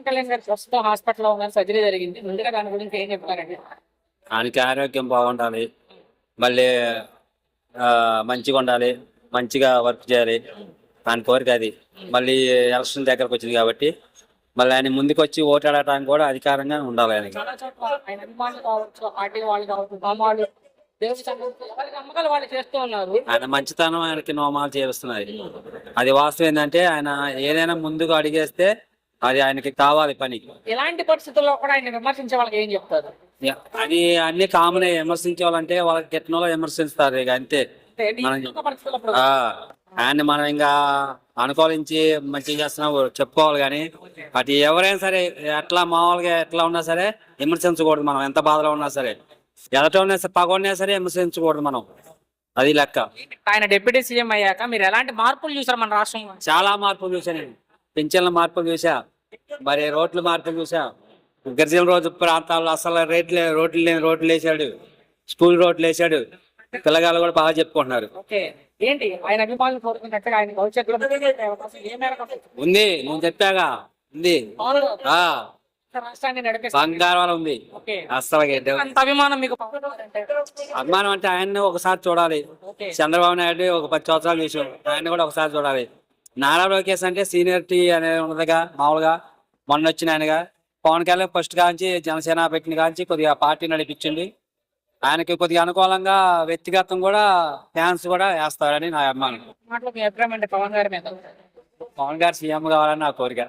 కళ్యాణ్ గారు ప్రస్తుతం హాస్పిటల్లో ఉన్నారు, సర్జరీ జరిగింది. ముందుగా దాని గురించి ఏం చెప్తారండి? ఆయనకి ఆరోగ్యం బాగుండాలి, మళ్ళీ మంచిగా ఉండాలి, మంచిగా వర్క్ చేయాలి. ఆయన కోరిక అది. మళ్ళీ ఎలక్షన్ దగ్గరకు వచ్చింది కాబట్టి మళ్ళీ ఆయన ముందుకు వచ్చి ఓటాడటానికి కూడా అధికారంగా ఉండాలి ఆయనకి. చాలా చోట్ల ఆయన అభిమానులు కావచ్చు, ఆ పార్టీ వాళ్ళు కావచ్చు, మామూలు దేవుడి సంబంధించి ఎవరి నమ్మకాలు వాళ్ళు చేస్తూ ఉన్నారు. ఆయన మంచితనం ఆయనకి నోమాలు చేస్తున్నది. అది వాస్తవం ఏంటంటే ఆయన ఏదైనా ముందుకు అడిగేస్తే అది ఆయనకి కావాలి పని. ఎలాంటి పరిస్థితుల్లో కూడా ఆయన విమర్శించే వాళ్ళకి ఏం చెప్తారు? అది అన్ని కామనే. విమర్శించే వాళ్ళంటే వాళ్ళకి గిట్టనలో విమర్శిస్తారు ఇక అంతే. అంటే మనం ఈ పరిస్థితుల్లో ఇప్పుడు ఆయన్ని మనం ఇంకా అనుకూలించి మంచిగా చేస్తున్నాం చెప్పుకోవాలి. కానీ అటు ఎవరైనా సరే ఎట్లా మామూలుగా ఎట్లా ఉన్నా సరే విమర్శించకూడదు. మనం ఎంత బాధలో ఉన్నా సరే, ఎదట ఉన్నా సరే పగొన్నా సరే విమర్శించకూడదు మనం. అది లెక్క. ఆయన డిప్యూటీ సీఎం అయ్యాక మీరు ఎలాంటి మార్పులు చూసారు మన రాష్ట్రంలో? చాలా మార్పులు చూసా నేను. పింఛన్ల మార్పులు చూసా, మరి రోడ్లు మార్పులు చూసా. గిరిజన రోజు ప్రాంతాల్లో అసలు రోడ్లు వేసాడు, స్కూల్ రోడ్లు వేసాడు. పిల్లగాళ్ళు కూడా బాగా చెప్పుకుంటున్నారు. ఓకే, ఏంటి ఆయన అభిమానులు కోరుకున్నట్టుగా ఆయన భవిష్యత్తులో ఏ మేరకు ఉంది, నేను చెప్పాగా ఉంది. ఆ రాష్ట్రాన్ని నడిపిస్తారు? బంగారం ఉంది ఓకే, అసలు. అంత అభిమానం మీకు అంటే? అభిమానం అంటే ఆయన్ని ఒకసారి చూడాలి. ఓకే, చంద్రబాబు నాయుడు ఒక 10 సంవత్సరాలు చూసాం, ఆయన్ని కూడా ఒకసారి చూడాలి. నారా లోకేష్ అంటే సీనియరిటీ అనేది ఉన్నదిగా మామూలుగా. మొన్న వచ్చిన ఆయనగా పవన్ కళ్యాణ్ ఫస్ట్ కాంచి జనసేన పెట్టిన కాంచి కొద్దిగా పార్టీ నడిపించింది. ఆయనకి కొద్దిగా అనుకూలంగా వ్యక్తిగతం కూడా ఫ్యాన్స్ కూడా వేస్తారని నా అభిమానం. మాటలో మీ అభిప్రాయం అంటే పవన్ గారి మీద? పవన్ గారు సీఎం కావాలని నా కోరిక.